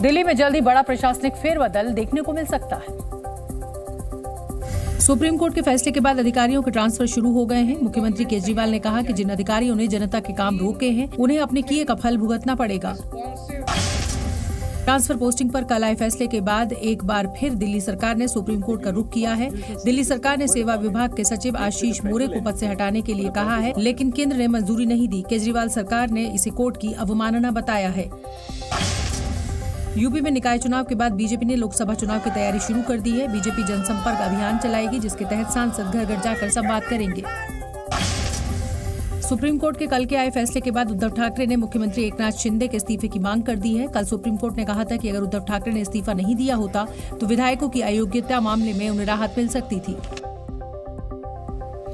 दिल्ली में जल्दी बड़ा प्रशासनिक फेरबदल देखने को मिल सकता है। सुप्रीम कोर्ट के फैसले के बाद अधिकारियों के ट्रांसफर शुरू हो गए हैं। मुख्यमंत्री केजरीवाल ने कहा कि जिन अधिकारियों ने जनता के काम रोके हैं उन्हें अपने किए का फल भुगतना पड़ेगा। ट्रांसफर पोस्टिंग पर कल आए फैसले के बाद एक बार फिर दिल्ली सरकार ने सुप्रीम कोर्ट का रुख किया है। दिल्ली सरकार ने सेवा विभाग के सचिव आशीष मोरे को पद से हटाने के लिए कहा है, लेकिन केंद्र ने मंजूरी नहीं दी। केजरीवाल सरकार ने इसे कोर्ट की अवमानना बताया है। यूपी में निकाय चुनाव के बाद बीजेपी ने लोकसभा चुनाव की तैयारी शुरू कर दी है। बीजेपी जनसंपर्क अभियान चलाएगी, जिसके तहत सांसद घर घर जाकर संवाद करेंगे। सुप्रीम कोर्ट के कल के आए फैसले के बाद उद्धव ठाकरे ने मुख्यमंत्री एकनाथ शिंदे के इस्तीफे की मांग कर दी है। कल सुप्रीम कोर्ट ने कहा था कि अगर उद्धव ठाकरे ने इस्तीफा नहीं दिया होता तो विधायकों की अयोग्यता मामले में उन्हें राहत मिल सकती थी।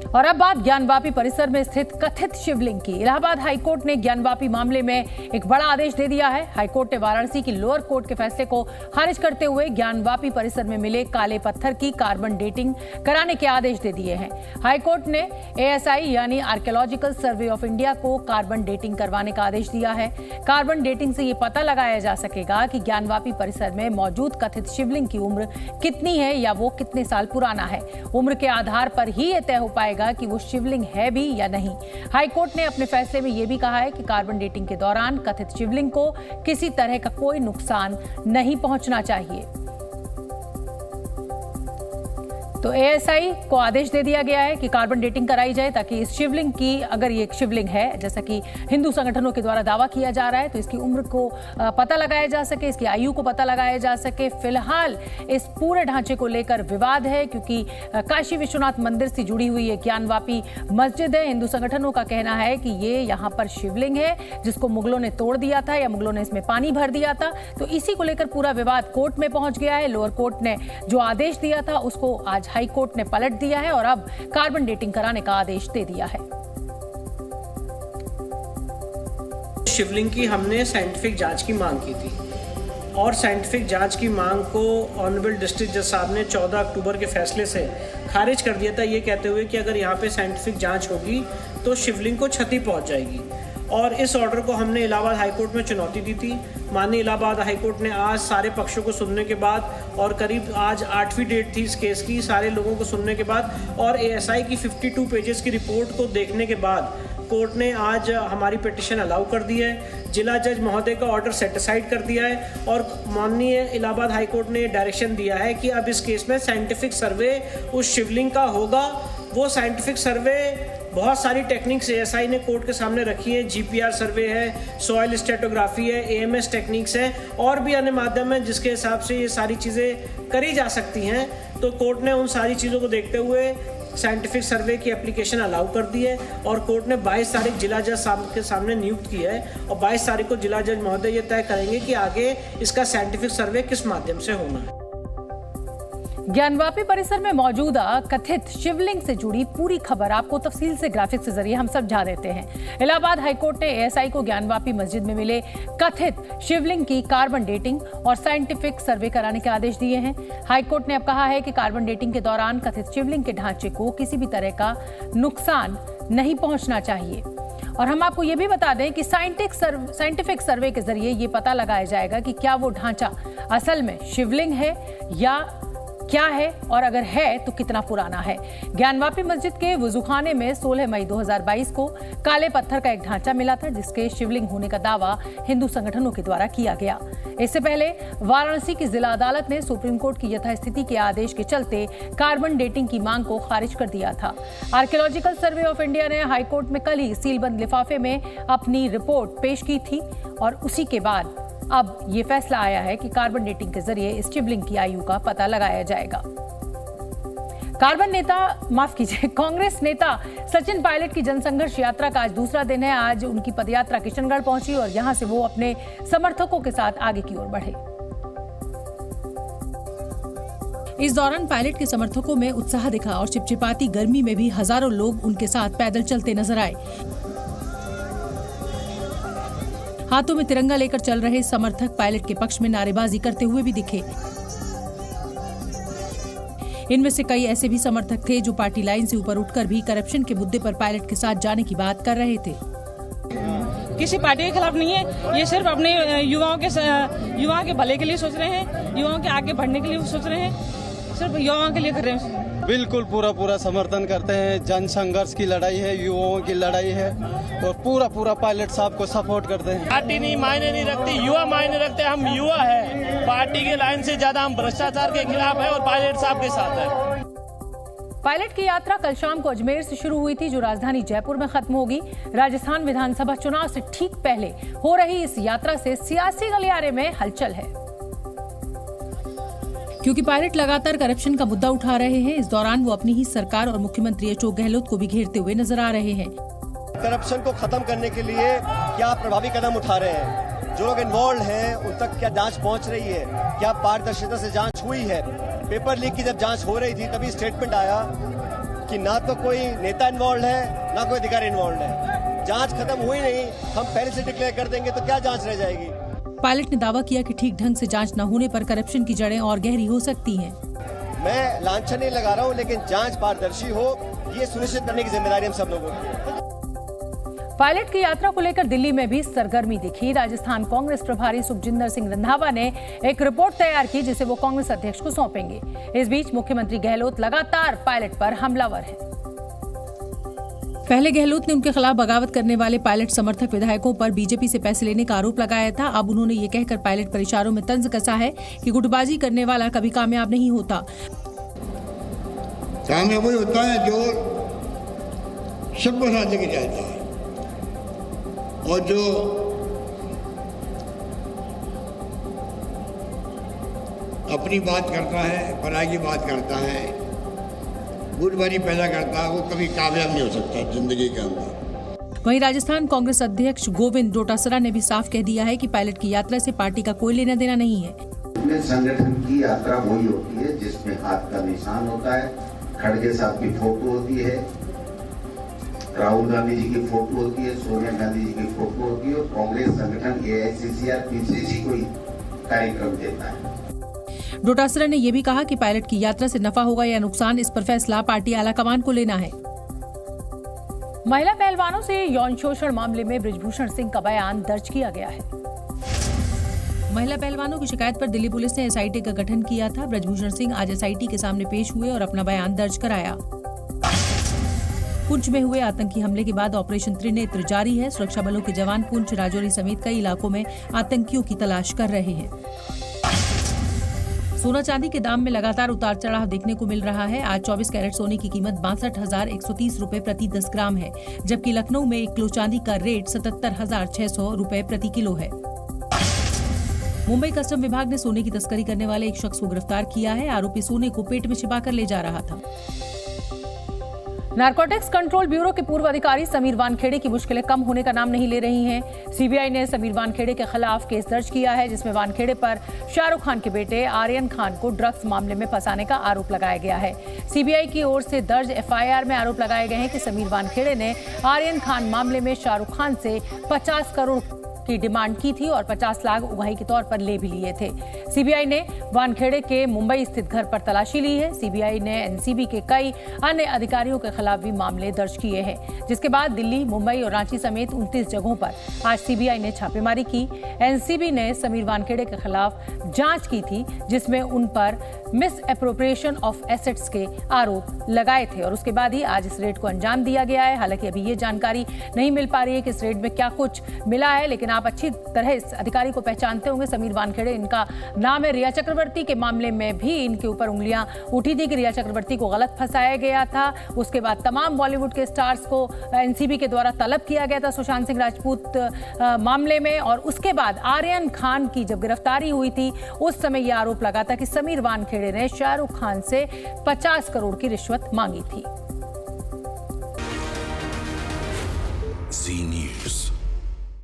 और अब बात ज्ञानवापी परिसर में स्थित कथित शिवलिंग की। इलाहाबाद हाईकोर्ट ने ज्ञानवापी मामले में एक बड़ा आदेश दे दिया है। हाईकोर्ट ने वाराणसी की लोअर कोर्ट के फैसले को खारिज करते हुए ज्ञानवापी परिसर में मिले काले पत्थर की कार्बन डेटिंग कराने के आदेश दे दिए हैं। हाईकोर्ट ने ASI यानी आर्कियोलॉजिकल सर्वे ऑफ इंडिया को कार्बन डेटिंग करवाने का आदेश दिया है। कार्बन डेटिंग से ये पता लगाया जा सकेगा कि ज्ञानवापी परिसर में मौजूद कथित शिवलिंग की उम्र कितनी है या वो कितने साल पुराना है। उम्र के आधार पर ही यह तय हो पाएगा कि वो शिवलिंग है भी या नहीं। हाईकोर्ट ने अपने फैसले में यह भी कहा है कि कार्बन डेटिंग के दौरान कथित शिवलिंग को किसी तरह का कोई नुकसान नहीं पहुंचना चाहिए। तो ASI को आदेश दे दिया गया है कि कार्बन डेटिंग कराई जाए, ताकि इस शिवलिंग की, अगर ये एक शिवलिंग है जैसा कि हिंदू संगठनों के द्वारा दावा किया जा रहा है, तो इसकी उम्र को पता लगाया जा सके, इसकी आयु को पता लगाया जा सके। फिलहाल इस पूरे ढांचे को लेकर विवाद है, क्योंकि काशी विश्वनाथ मंदिर से जुड़ी हुई ये ज्ञानवापी मस्जिद है। हिंदू संगठनों का कहना है कि ये यहाँ पर शिवलिंग है जिसको मुगलों ने तोड़ दिया था या मुगलों ने इसमें पानी भर दिया था। तो इसी को लेकर पूरा विवाद कोर्ट में पहुंच गया है। लोअर कोर्ट ने जो आदेश दिया था उसको आज हाई कोर्ट ने पलट दिया है और अब कार्बन डेटिंग कराने का आदेश दे दिया है। शिवलिंग की हमने साइंटिफिक जांच की मांग की थी और साइंटिफिक जांच की मांग को ऑनरेबल डिस्ट्रिक्ट जज साहब ने 14 अक्टूबर के फैसले से खारिज कर दिया था, ये कहते हुए कि अगर यहाँ पे साइंटिफिक जांच होगी तो शिवलिंग को क्षति पहुँच जाएगी। और इस ऑर्डर को हमने इलाहाबाद हाईकोर्ट में चुनौती दी थी। माननीय इलाहाबाद हाईकोर्ट ने आज सारे पक्षों को सुनने के बाद, और करीब आज 8वीं डेट थी इस केस की, सारे लोगों को सुनने के बाद और ASI की 52 पेजेस की रिपोर्ट को देखने के बाद कोर्ट ने आज हमारी पिटिशन अलाउ कर दी है। जिला जज महोदय का ऑर्डर सेटिसाइड कर दिया है और माननीय इलाहाबाद हाईकोर्ट ने डायरेक्शन दिया है कि अब इस केस में साइंटिफिक सर्वे उस शिवलिंग का होगा। वो साइंटिफिक सर्वे बहुत सारी टेक्निक्स ASI ने कोर्ट के सामने रखी है। GPR सर्वे है, सॉइल स्टेटोग्राफी है, AMS टेक्निक्स है और भी अन्य माध्यम है जिसके हिसाब से ये सारी चीज़ें करी जा सकती हैं। तो कोर्ट ने उन सारी चीज़ों को देखते हुए साइंटिफिक सर्वे की एप्लीकेशन अलाउ कर दी है और कोर्ट ने 22 तारीख जिला जज साहब के सामने नियुक्त की है और 22 तारीख को जिला जज महोदय ये तय करेंगे कि आगे इसका साइंटिफिक सर्वे किस माध्यम से होना है। ज्ञानवापी परिसर में मौजूदा कथित शिवलिंग से जुड़ी पूरी खबर आपको तफसील से ग्राफिक्स के जरिए हम समझा देते हैं। इलाहाबाद हाईकोर्ट ने ASI को ज्ञानवापी मस्जिद में मिले कथित शिवलिंग की कार्बन डेटिंग और साइंटिफिक सर्वे कराने के आदेश दिए हैं। हाईकोर्ट ने अब कहा है कि कार्बन डेटिंग के दौरान कथित शिवलिंग के ढांचे को किसी भी तरह का नुकसान नहीं पहुंचना चाहिए। और हम आपको ये भी बता दें कि साइंटिफिक सर्वे के जरिए ये पता लगाया जाएगा कि क्या वो ढांचा असल में शिवलिंग है या क्या है, और अगर है तो कितना पुराना है। ज्ञानवापी मस्जिद के वुजुखाने में 16 मई 2022 को काले पत्थर का एक ढांचा मिला था जिसके शिवलिंग होने का दावा हिंदू संगठनों के द्वारा किया गया। इससे पहले वाराणसी की जिला अदालत ने सुप्रीम कोर्ट की यथास्थिति के आदेश के चलते कार्बन डेटिंग की मांग को खारिज कर दिया था। आर्कियोलॉजिकल सर्वे ऑफ इंडिया ने हाईकोर्ट में कल ही सीलबंद लिफाफे में अपनी रिपोर्ट पेश की थी और उसी के बाद अब ये फैसला आया है कि कार्बन डेटिंग के जरिए इस शिवलिंग की आयु का पता लगाया जाएगा। कांग्रेस नेता सचिन पायलट की जनसंघर्ष यात्रा का आज दूसरा दिन है। आज उनकी पदयात्रा किशनगढ़ पहुंची और यहां से वो अपने समर्थकों के साथ आगे की ओर बढ़े। इस दौरान पायलट के समर्थकों में उत्साह दिखा और चिपचिपाती गर्मी में भी हजारों लोग उनके साथ पैदल चलते नजर आए। हाथों में तिरंगा लेकर चल रहे समर्थक पायलट के पक्ष में नारेबाजी करते हुए भी दिखे। इनमें से कई ऐसे भी समर्थक थे जो पार्टी लाइन से ऊपर उठकर भी करप्शन के मुद्दे पर पायलट के साथ जाने की बात कर रहे थे। किसी पार्टी के खिलाफ नहीं है, ये सिर्फ अपने युवाओं के भले के लिए सोच रहे हैं, युवाओं के आगे बढ़ने के लिए सोच रहे हैं, सिर्फ युवाओं के लिए कर रहे हैं। बिल्कुल पूरा समर्थन करते हैं। जन संघर्ष की लड़ाई है, युवाओं की लड़ाई है और पूरा पायलट साहब को सपोर्ट करते हैं। पार्टी नहीं मायने नहीं रखती, युवा मायने रखते हैं। हम युवा है, पार्टी के लाइन से ज्यादा हम भ्रष्टाचार के खिलाफ है और पायलट साहब के साथ है। पायलट की यात्रा कल शाम को अजमेर से शुरू हुई थी, जो राजधानी जयपुर में खत्म होगी। राजस्थान विधानसभा चुनाव से ठीक पहले हो रही इस यात्रा से सियासी गलियारे में हलचल है, क्योंकि पायलट लगातार करप्शन का मुद्दा उठा रहे हैं। इस दौरान वो अपनी ही सरकार और मुख्यमंत्री अशोक गहलोत को भी घेरते हुए नजर आ रहे हैं। करप्शन को खत्म करने के लिए क्या प्रभावी कदम उठा रहे हैं, जो लोग इन्वॉल्व हैं उन तक क्या जांच पहुंच रही है, क्या पारदर्शिता से जांच हुई है। पेपर लीक की जब जांच हो रही थी तभी स्टेटमेंट आया कि ना तो कोई नेता इन्वॉल्व है ना कोई अधिकारी इन्वॉल्व है। जांच खत्म हुई नहीं, हम पहले से डिक्लेयर कर देंगे तो क्या जांच रह जाएगी। पायलट ने दावा किया कि ठीक ढंग से जांच न होने पर करप्शन की जड़ें और गहरी हो सकती हैं। मैं लांछन नहीं लगा रहा हूं, लेकिन जांच पारदर्शी हो ये सुनिश्चित करने की जिम्मेदारी हम सब लोगों की है। पायलट की यात्रा को लेकर दिल्ली में भी सरगर्मी दिखी। राजस्थान कांग्रेस प्रभारी सुखजिंदर सिंह रंधावा ने एक रिपोर्ट तैयार की, जिसे वो कांग्रेस अध्यक्ष को सौंपेंगे। इस बीच मुख्यमंत्री गहलोत लगातार पायलट पर हमलावर हैं। पहले गहलोत ने उनके खिलाफ बगावत करने वाले पायलट समर्थक विधायकों पर बीजेपी से पैसे लेने का आरोप लगाया था। अब उन्होंने ये कहकर पायलट पर इशारों में तंज कसा है कि गुटबाजी करने वाला कभी कामयाब नहीं होता। कामयाब वही होता है जो सबको साथ लेके जाता है और जो अपनी बात करता है, पराई की बात करता है, गुटबाजी पैदा करता है, वो कभी कामयाब नहीं हो सकता जिंदगी के अंदर। वहीं राजस्थान कांग्रेस अध्यक्ष गोविंद डोटासरा ने भी साफ कह दिया है कि पायलट की यात्रा से पार्टी का कोई लेना देना नहीं है। संगठन की यात्रा वही होती है जिसमें हाथ का निशान होता है, खड़गे साहब की फोटो होती है, राहुल गांधी जी की फोटो होती है, सोनिया गांधी जी की फोटो होती है और कांग्रेस संगठन AICC या PCC कोई कार्यक्रम देता है। डोटासरा ने यह भी कहा कि पायलट की यात्रा से नफा होगा या नुकसान, इस पर फैसला पार्टी आलाकमान को लेना है। महिला पहलवानों से यौन शोषण मामले में बृजभूषण सिंह का बयान दर्ज किया गया है। महिला पहलवानों की शिकायत पर दिल्ली पुलिस ने SIT का गठन किया था। बृजभूषण सिंह आज SIT के सामने पेश हुए और अपना बयान दर्ज कराया। पुंछ में हुए आतंकी हमले के बाद ऑपरेशन त्रिनेत्र जारी है। सुरक्षा बलों के जवान पुंछ, राजौरी समेत कई इलाकों में आतंकियों की तलाश कर रहे हैं। सोना चांदी के दाम में लगातार उतार चढ़ाव देखने को मिल रहा है। आज 24 कैरेट सोने की कीमत 62,130 रुपए प्रति 10 ग्राम है, जबकि लखनऊ में 1 किलो चांदी का रेट 77,600 रुपए प्रति किलो है। मुंबई कस्टम विभाग ने सोने की तस्करी करने वाले एक शख्स को गिरफ्तार किया है। आरोपी सोने को पेट में छिपाकर ले जा रहा था। नारकोटिक्स कंट्रोल ब्यूरो के पूर्व अधिकारी समीर वानखेड़े की मुश्किलें कम होने का नाम नहीं ले रही हैं। सीबीआई ने समीर वानखेड़े के खिलाफ केस दर्ज किया है, जिसमें वानखेड़े पर शाहरुख खान के बेटे आर्यन खान को ड्रग्स मामले में फंसाने का आरोप लगाया गया है। सीबीआई की ओर से दर्ज FIR में आरोप लगाए गए हैं कि समीर वानखेड़े ने आर्यन खान मामले में शाहरुख खान से 50 करोड़ की डिमांड की थी और 50 लाख उगाही के तौर पर ले भी लिए थे। सीबीआई ने वानखेड़े के मुंबई स्थित घर पर तलाशी ली है। सीबीआई ने एनसीबी के कई अन्य अधिकारियों के खिलाफ भी मामले दर्ज किए हैं, जिसके बाद दिल्ली, मुंबई और रांची समेत 29 जगहों पर आज सीबीआई ने छापेमारी की। एनसीबी ने समीर वानखेड़े के खिलाफ जांच की थी, जिसमें उन पर मिस एप्रोप्रिएशन ऑफ एसेट्स के आरोप लगाए थे और उसके बाद ही आज इस रेड को अंजाम दिया गया है। हालांकि अभी ये जानकारी नहीं मिल पा रही है कि इस रेड में क्या कुछ मिला है, लेकिन आप अच्छी तरह इस अधिकारी को पहचानते होंगे, समीर वानखेड़े इनका नाम है। रिया चक्रवर्ती के मामले में भी इनके ऊपर उंगलियां उठी थी कि रिया चक्रवर्ती को गलत फंसाया गया था। उसके बाद तमाम बॉलीवुड के स्टार्स को एनसीबी के द्वारा तलब किया गया था सुशांत सिंह राजपूत मामले में, और उसके बाद आर्यन खान की जब गिरफ्तारी हुई थी उस समय यह आरोप लगा था कि समीर वानखेड़े ने शाहरुख खान से 50 करोड़ की रिश्वत मांगी थी।